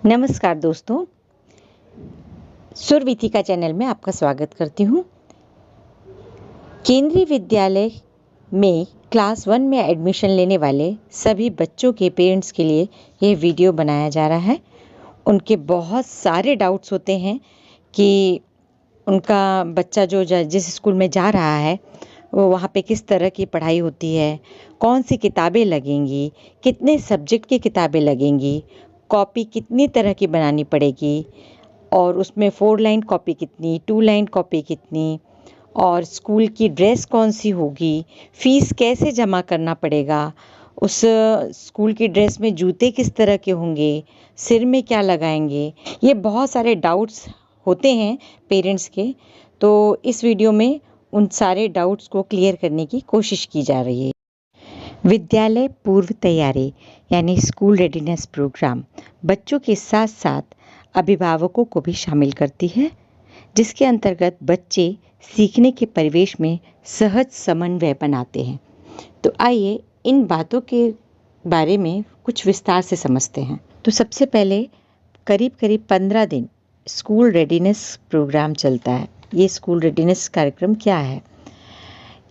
नमस्कार दोस्तों, सुरविथिका चैनल में आपका स्वागत करती हूँ। केंद्रीय विद्यालय में क्लास 1 में एडमिशन लेने वाले सभी बच्चों के पेरेंट्स के लिए ये वीडियो बनाया जा रहा है। उनके बहुत सारे डाउट्स होते हैं कि उनका बच्चा जो जिस स्कूल में जा रहा है वो वहाँ पे किस तरह की पढ़ाई होती है, कौन सी किताबें लगेंगी, कितने सब्जेक्ट की किताबें लगेंगी, कॉपी कितनी तरह की बनानी पड़ेगी और उसमें 4 लाइन कॉपी कितनी, 2 लाइन कॉपी कितनी और स्कूल की ड्रेस कौन सी होगी, फ़ीस कैसे जमा करना पड़ेगा, उस स्कूल की ड्रेस में जूते किस तरह के होंगे, सिर में क्या लगाएंगे। ये बहुत सारे डाउट्स होते हैं पेरेंट्स के। तो इस वीडियो में उन सारे डाउट्स को क्लियर करने की कोशिश की जा रही है। विद्यालय पूर्व तैयारी यानी स्कूल रेडीनेस प्रोग्राम बच्चों के साथ साथ अभिभावकों को भी शामिल करती है, जिसके अंतर्गत बच्चे सीखने के परिवेश में सहज समन्वय बनाते हैं। तो आइए इन बातों के बारे में कुछ विस्तार से समझते हैं। तो सबसे पहले करीब 15 दिन स्कूल रेडीनेस प्रोग्राम चलता है। ये स्कूल रेडीनेस कार्यक्रम क्या है?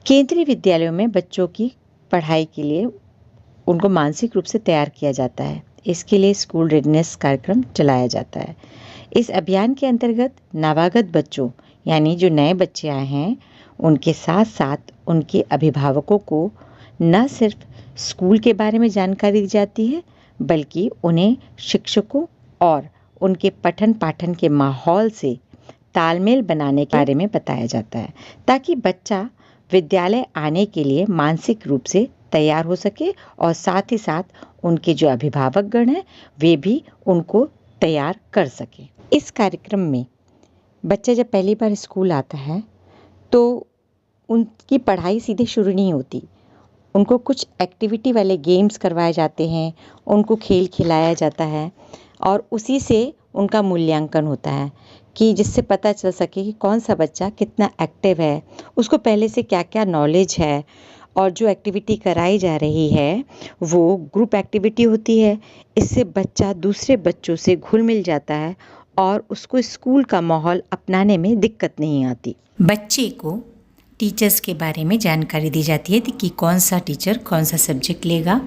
केंद्रीय विद्यालयों में बच्चों की पढ़ाई के लिए उनको मानसिक रूप से तैयार किया जाता है। इसके लिए स्कूल रेडीनेस कार्यक्रम चलाया जाता है। इस अभियान के अंतर्गत नवागत बच्चों यानी जो नए बच्चे आए हैं उनके साथ साथ उनके अभिभावकों को न सिर्फ स्कूल के बारे में जानकारी दी जाती है, बल्कि उन्हें शिक्षकों और उनके पठन पाठन के माहौल से तालमेल बनाने के बारे में बताया जाता है, ताकि बच्चा विद्यालय आने के लिए मानसिक रूप से तैयार हो सके और साथ ही साथ उनके जो अभिभावक गण हैं वे भी उनको तैयार कर सके। इस कार्यक्रम में बच्चा जब पहली बार स्कूल आता है तो उनकी पढ़ाई सीधे शुरू नहीं होती। उनको कुछ एक्टिविटी वाले गेम्स करवाए जाते हैं, उनको खेल खिलाया जाता है और उसी से उनका मूल्यांकन होता है कि जिससे पता चल सके कि कौन सा बच्चा कितना एक्टिव है, उसको पहले से क्या क्या नॉलेज है। और जो एक्टिविटी कराई जा रही है वो ग्रुप एक्टिविटी होती है। इससे बच्चा दूसरे बच्चों से घुल मिल जाता है और उसको स्कूल का माहौल अपनाने में दिक्कत नहीं आती। बच्चे को टीचर्स के बारे में जानकारी दी जाती है कि कौन सा टीचर कौन सा सब्जेक्ट लेगा।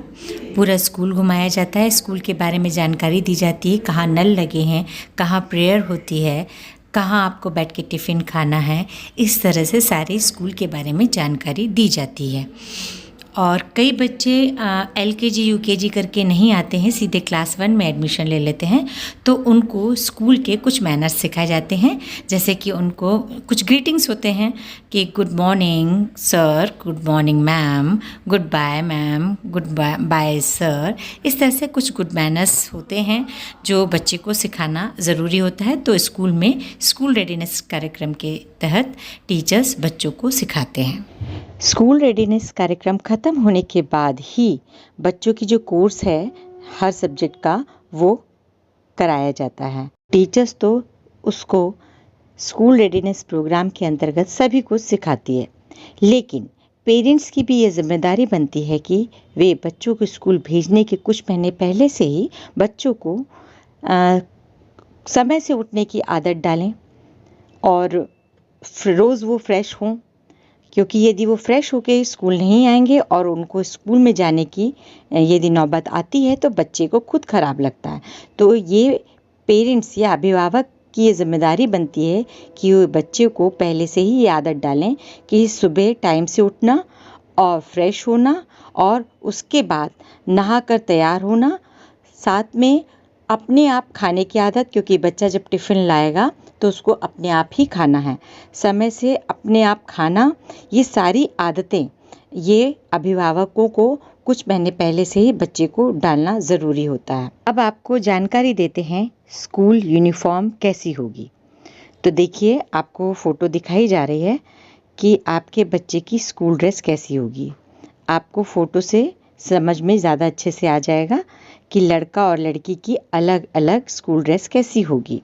पूरा स्कूल घुमाया जाता है, स्कूल के बारे में जानकारी दी जाती है, कहाँ नल लगे हैं, कहाँ प्रेयर होती है, कहाँ आपको बैठ के टिफ़िन खाना है। इस तरह से सारे स्कूल के बारे में जानकारी दी जाती है। और कई बच्चे LKG UKG करके नहीं आते हैं, सीधे क्लास 1 में एडमिशन ले लेते हैं। तो उनको स्कूल के कुछ मैनर्स सिखाए जाते हैं, जैसे कि उनको कुछ ग्रीटिंग्स होते हैं कि good morning sir, good morning ma'am, goodbye ma'am, goodbye sir. इस तरह से कुछ गुड मैनर्स होते हैं जो बच्चे को सिखाना ज़रूरी होता है। तो स्कूल में स्कूल रेडीनेस कार्यक्रम के तहत टीचर्स बच्चों को सिखाते हैं। स्कूल रेडीनेस कार्यक्रम ख़त्म होने के बाद ही बच्चों की जो कोर्स है हर सब्जेक्ट का वो कराया जाता है। टीचर्स तो उसको स्कूल रेडीनेस प्रोग्राम के अंतर्गत सभी कुछ सिखाती है, लेकिन पेरेंट्स की भी ये जिम्मेदारी बनती है कि वे बच्चों को स्कूल भेजने के कुछ महीने पहले से ही बच्चों को समय से उठने की आदत डालें और रोज़ वो फ्रेश हों, क्योंकि यदि वो फ्रेश होकर स्कूल नहीं आएंगे और उनको स्कूल में जाने की यदि नौबत आती है तो बच्चे को खुद ख़राब लगता है। तो ये पेरेंट्स या अभिभावक की ये जिम्मेदारी बनती है कि वो बच्चे को पहले से ही ये आदत डालें कि सुबह टाइम से उठना और फ्रेश होना और उसके बाद नहाकर तैयार होना, साथ में अपने आप खाने की आदत, क्योंकि बच्चा जब टिफ़िन लाएगा तो उसको अपने आप ही खाना है, समय से अपने आप खाना। ये सारी आदतें ये अभिभावकों को कुछ महीने पहले से ही बच्चे को डालना ज़रूरी होता है। अब आपको जानकारी देते हैं स्कूल यूनिफॉर्म कैसी होगी। तो देखिए, आपको फ़ोटो दिखाई जा रही है कि आपके बच्चे की स्कूल ड्रेस कैसी होगी। आपको फ़ोटो से समझ में ज़्यादा अच्छे से आ जाएगा कि लड़का और लड़की की अलग अलग स्कूल ड्रेस कैसी होगी,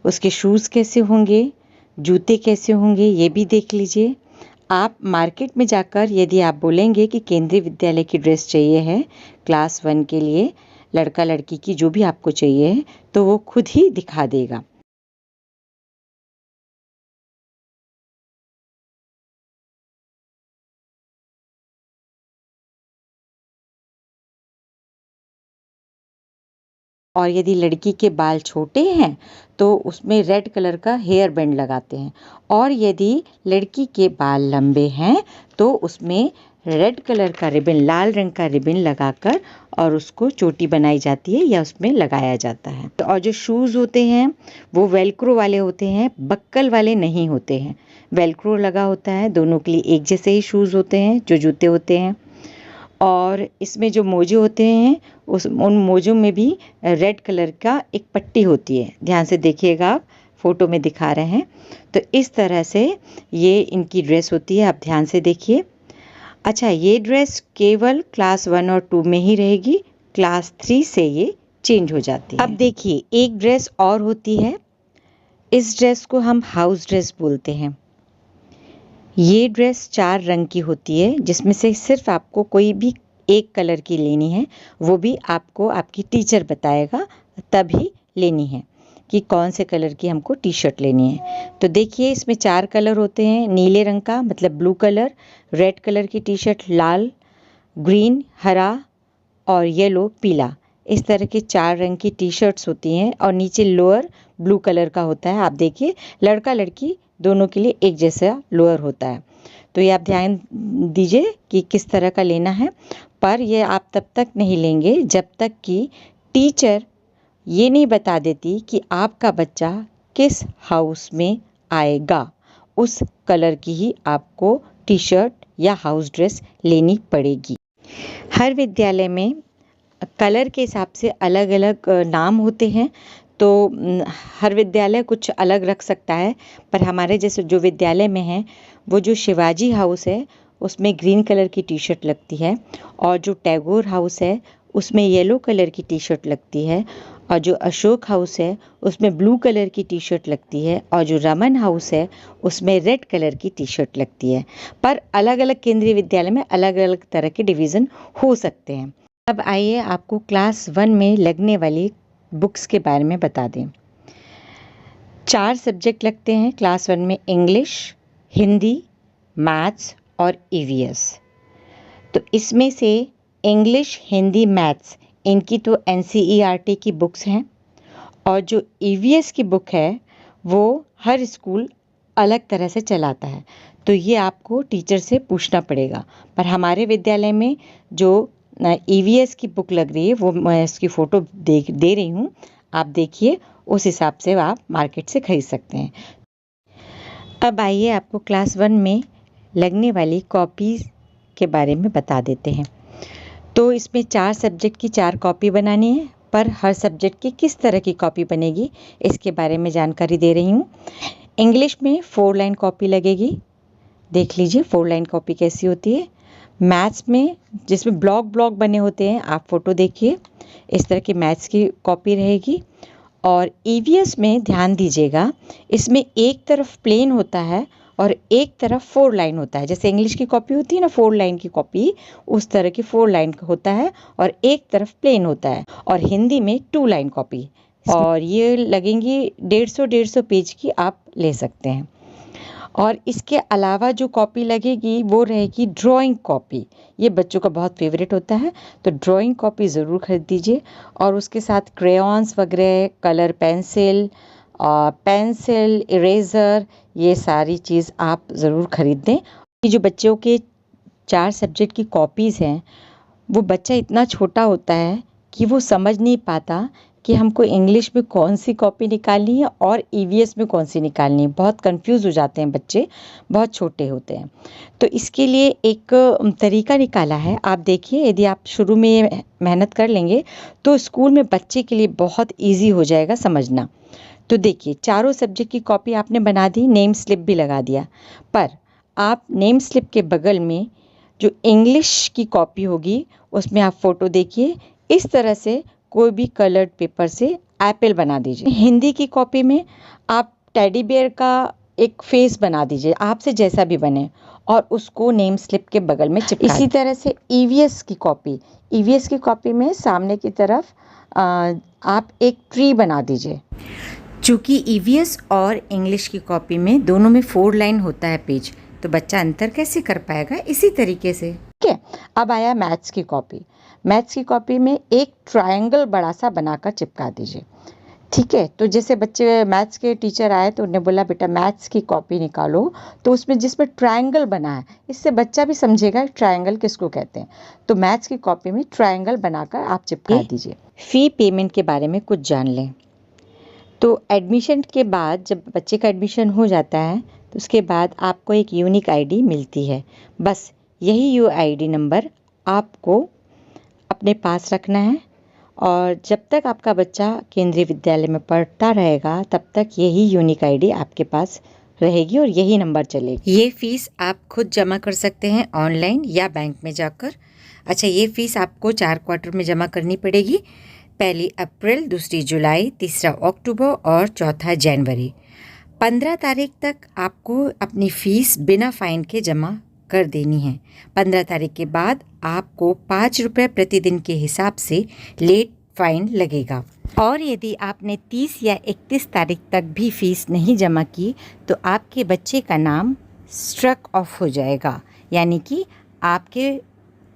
उसके शूज़ कैसे होंगे, जूते कैसे होंगे, ये भी देख लीजिए। आप मार्केट में जाकर यदि आप बोलेंगे कि केंद्रीय विद्यालय की ड्रेस चाहिए है क्लास 1 के लिए, लड़का लड़की की जो भी आपको चाहिए है तो वो खुद ही दिखा देगा। और यदि लड़की के बाल छोटे हैं तो उसमें रेड कलर का हेयर बैंड लगाते हैं, और यदि लड़की के बाल लंबे हैं तो उसमें रेड कलर का रिबन, लाल रंग का रिबन लगाकर और उसको चोटी बनाई जाती है या उसमें लगाया जाता है। और जो शूज़ होते हैं वो वेलक्रो वाले होते हैं, बक्कल वाले नहीं होते हैं। वेलक्रो लगा होता है, दोनों के लिए एक जैसे ही शूज़ होते हैं जो जूते होते हैं। और इसमें जो मोजे होते हैं उन मोजों में भी रेड कलर का एक पट्टी होती है। ध्यान से देखिएगा, आप फोटो में दिखा रहे हैं। तो इस तरह से ये इनकी ड्रेस होती है, आप ध्यान से देखिए। अच्छा, ये ड्रेस केवल क्लास 1 और 2 में ही रहेगी, क्लास 3 से ये चेंज हो जाती है। अब देखिए, एक ड्रेस और होती है, इस ड्रेस को हम हाउस ड्रेस बोलते हैं। ये ड्रेस 4 रंग की होती है, जिसमें से सिर्फ आपको कोई भी एक कलर की लेनी है, वो भी आपको आपकी टीचर बताएगा तभी लेनी है कि कौन से कलर की हमको टी शर्ट लेनी है। तो देखिए, इसमें 4 कलर होते हैं। नीले रंग का मतलब ब्लू कलर, रेड कलर की टी शर्ट, लाल, ग्रीन, हरा और येलो, पीला। इस तरह के 4 रंग की टी शर्ट्स होती हैं और नीचे लोअर ब्लू कलर का होता है। आप देखिए, लड़का लड़की दोनों के लिए एक जैसा लोअर होता है। तो ये आप ध्यान दीजिए कि किस तरह का लेना है, पर ये आप तब तक नहीं लेंगे जब तक कि टीचर ये नहीं बता देती कि आपका बच्चा किस हाउस में आएगा। उस कलर की ही आपको टी शर्ट या हाउस ड्रेस लेनी पड़ेगी। हर विद्यालय में कलर के हिसाब से अलग अलग नाम होते हैं, तो हर विद्यालय कुछ अलग रख सकता है। पर हमारे जैसे जो विद्यालय में है, वो जो शिवाजी हाउस है उसमें ग्रीन कलर की टी शर्ट लगती है, और जो टैगोर हाउस है उसमें येलो कलर की टी शर्ट लगती है, और जो अशोक हाउस है उसमें ब्लू कलर की टी शर्ट लगती है, और जो रमन हाउस है उसमें रेड कलर की टी शर्ट लगती है। पर अलग अलग केंद्रीय विद्यालय में अलग अलग तरह के डिवीज़न हो सकते हैं। अब आइए आपको क्लास 1 में लगने वाली बुक्स के बारे में बता दें। 4 सब्जेक्ट लगते हैं क्लास 1 में: इंग्लिश, हिंदी, मैथ्स और ईवीएस। तो इसमें से इंग्लिश, हिंदी, मैथ्स, इनकी तो एनसीईआरटी की बुक्स हैं, और जो ईवीएस की बुक है वो हर स्कूल अलग तरह से चलाता है, तो ये आपको टीचर से पूछना पड़ेगा। पर हमारे विद्यालय में जो ईवीएस की बुक लग रही है वो मैं इसकी फ़ोटो दे रही हूँ, आप देखिए, उस हिसाब से आप मार्केट से खरीद सकते हैं। अब आइए आपको क्लास 1 में लगने वाली कॉपीज़ के बारे में बता देते हैं। तो इसमें 4 सब्जेक्ट की 4 कॉपी बनानी है, पर हर सब्जेक्ट की किस तरह की कॉपी बनेगी इसके बारे में जानकारी दे रही हूँ। इंग्लिश में 4 लाइन कॉपी लगेगी, देख लीजिए 4 लाइन कॉपी कैसी होती है। मैथ्स में जिसमें ब्लॉक ब्लॉक बने होते हैं, आप फोटो देखिए, इस तरह की मैथ्स की कॉपी रहेगी। और ईवीएस में ध्यान दीजिएगा, इसमें एक तरफ प्लेन होता है और एक तरफ 4 लाइन होता है। जैसे इंग्लिश की कॉपी होती है ना 4 लाइन की कॉपी, उस तरह की 4 लाइन होता है और एक तरफ प्लेन होता है। और हिंदी में 2 लाइन कॉपी, और ये लगेंगी 150 पेज की, आप ले सकते हैं। और इसके अलावा जो कॉपी लगेगी वो रहेगी ड्राइंग कॉपी। ये बच्चों का बहुत फेवरेट होता है, तो ड्राइंग कॉपी ज़रूर खरीद दीजिए। और उसके साथ क्रेयॉन्स वगैरह, कलर पेंसिल, पेंसिल, इरेज़र, ये सारी चीज़ आप ज़रूर खरीद दें। ये जो बच्चों के 4 सब्जेक्ट की कॉपीज़ हैं, वो बच्चा इतना छोटा होता है कि वो समझ नहीं पाता कि हमको इंग्लिश में कौन सी कॉपी निकालनी है और ईवीएस में कौन सी निकालनी है। बहुत कंफ्यूज हो जाते हैं बच्चे, बहुत छोटे होते हैं। तो इसके लिए एक तरीका निकाला है, आप देखिए, यदि आप शुरू में मेहनत कर लेंगे तो स्कूल में बच्चे के लिए बहुत ईजी हो जाएगा समझना। तो देखिए, चारों सब्जेक्ट की कॉपी आपने बना दी, नेम स्लिप भी लगा दिया, पर आप नेम स्लिप के बगल में जो इंग्लिश की कॉपी होगी उसमें आप फ़ोटो देखिए, इस तरह से कोई भी कलर्ड पेपर से एप्पल बना दीजिए। हिंदी की कॉपी में आप टेडी बेयर का एक फेस बना दीजिए, आपसे जैसा भी बने, और उसको नेम स्लिप के बगल में चिपका। इसी तरह से ईवीएस की कॉपी, ईवीएस की कॉपी में सामने की तरफ आप एक ट्री बना दीजिए। चूँकि ईवीएस और इंग्लिश की कॉपी में दोनों में 4 लाइन होता है पेज, तो बच्चा अंतर कैसे कर पाएगा? इसी तरीके से। ठीक है, अब आया मैथ्स की कॉपी। मैथ्स की कॉपी में एक ट्रायंगल बड़ा सा बनाकर चिपका दीजिए। ठीक है, तो जैसे बच्चे मैथ्स के टीचर आए तो उन्होंने बोला बेटा मैथ्स की कॉपी निकालो, तो उसमें जिसमें ट्रायंगल बना है, इससे बच्चा भी समझेगा ट्रायंगल किसको कहते हैं। तो मैथ्स की कॉपी में ट्रायंगल बनाकर आप चिपका दीजिए। फ़ी पेमेंट के बारे में कुछ जान लें। तो एडमिशन के बाद जब बच्चे का एडमिशन हो जाता है तो उसके बाद आपको एक यूनिक आईडी मिलती है। बस यही यूआईडी नंबर आपको अपने पास रखना है और जब तक आपका बच्चा केंद्रीय विद्यालय में पढ़ता रहेगा तब तक यही यूनिक आईडी आपके पास रहेगी और यही नंबर चलेगी। ये फ़ीस आप खुद जमा कर सकते हैं ऑनलाइन या बैंक में जाकर। अच्छा, ये फ़ीस आपको 4 क्वार्टर में जमा करनी पड़ेगी। 1 अप्रैल, 2 जुलाई, 3 अक्टूबर और 4 जनवरी। 15 तारीख तक आपको अपनी फ़ीस बिना फ़ाइन के जमा कर देनी है। 15 तारीख के बाद आपको 5 रुपये प्रतिदिन के हिसाब से लेट फ़ाइन लगेगा। और यदि आपने 30 या 31 तारीख तक भी फ़ीस नहीं जमा की तो आपके बच्चे का नाम स्ट्रक ऑफ हो जाएगा, यानी कि आपके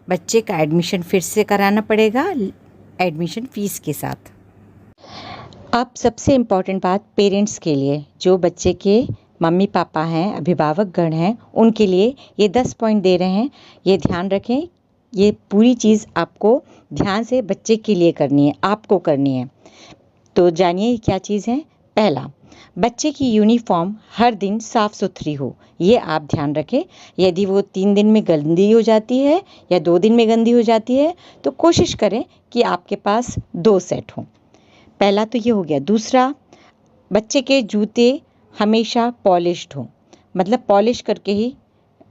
बच्चे का एडमिशन फिर से कराना पड़ेगा एडमिशन फ़ीस के साथ। अब सबसे इम्पॉर्टेंट बात पेरेंट्स के लिए, जो बच्चे के मम्मी पापा हैं, अभिभावक गण हैं, उनके लिए ये 10 पॉइंट दे रहे हैं। ये ध्यान रखें, ये पूरी चीज़ आपको ध्यान से बच्चे के लिए करनी है, आपको करनी है। तो जानिए क्या चीज़ है। पहला, बच्चे की यूनिफॉर्म हर दिन साफ़ सुथरी हो, ये आप ध्यान रखें। यदि वो 3 दिन में गंदी हो जाती है या 2 दिन में गंदी हो जाती है तो कोशिश करें कि आपके पास 2 सेट हों। पहला तो ये हो गया। दूसरा, बच्चे के जूते हमेशा पॉलिश्ड हों, मतलब पॉलिश करके ही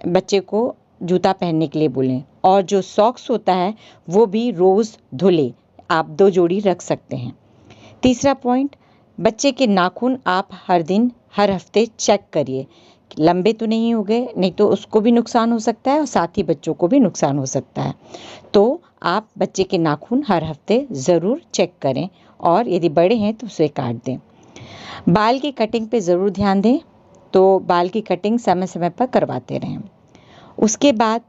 बच्चे को जूता पहनने के लिए बोलें। और जो सॉक्स होता है वो भी रोज़ धुले, आप 2 जोड़ी रख सकते हैं। तीसरा पॉइंट, बच्चे के नाखून आप हर दिन हर हफ्ते चेक करिए, लंबे तो नहीं हो गए, नहीं तो उसको भी नुकसान हो सकता है और साथ ही बच्चों को भी नुकसान हो सकता है। तो आप बच्चे के नाखून हर हफ्ते ज़रूर चेक करें और यदि बड़े हैं तो उसे काट दें। बाल की कटिंग पे ज़रूर ध्यान दें, तो बाल की कटिंग समय समय पर करवाते रहें। उसके बाद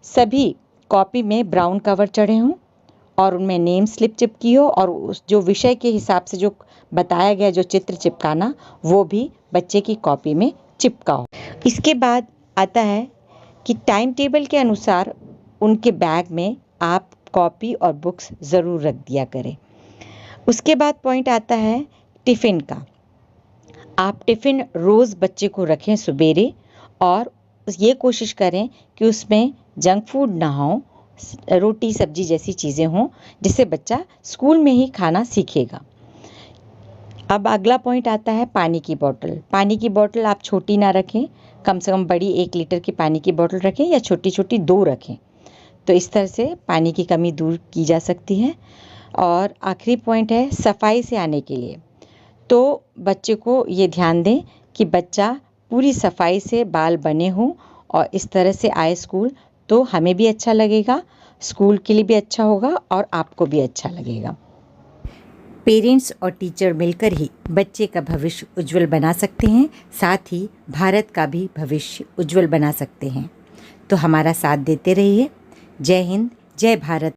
सभी कॉपी में ब्राउन कवर चढ़े हों और उनमें नेम स्लिप चिपकी हो और उस जो विषय के हिसाब से जो बताया गया जो चित्र चिपकाना वो भी बच्चे की कॉपी में चिपका हो। इसके बाद आता है कि टाइम टेबल के अनुसार उनके बैग में आप कॉपी और बुक्स ज़रूर रख दिया करें। उसके बाद पॉइंट आता है टिफ़िन का। आप टिफ़िन रोज़ बच्चे को रखें सवेरे और ये कोशिश करें कि उसमें जंक फूड ना हो, रोटी सब्जी जैसी चीज़ें हों, जिससे बच्चा स्कूल में ही खाना सीखेगा। अब अगला पॉइंट आता है पानी की बोतल। पानी की बोतल आप छोटी ना रखें, कम से कम बड़ी 1 लीटर की पानी की बोतल रखें या छोटी छोटी 2 रखें, तो इस तरह से पानी की कमी दूर की जा सकती है। और आखिरी पॉइंट है सफाई से आने के लिए। तो बच्चे को ये ध्यान दें कि बच्चा पूरी सफाई से बाल बने हों और इस तरह से आए स्कूल, तो हमें भी अच्छा लगेगा, स्कूल के लिए भी अच्छा होगा और आपको भी अच्छा लगेगा। पेरेंट्स और टीचर मिलकर ही बच्चे का भविष्य उज्जवल बना सकते हैं, साथ ही भारत का भी भविष्य उज्जवल बना सकते हैं। तो हमारा साथ देते रहिए। जय हिंद, जय भारत।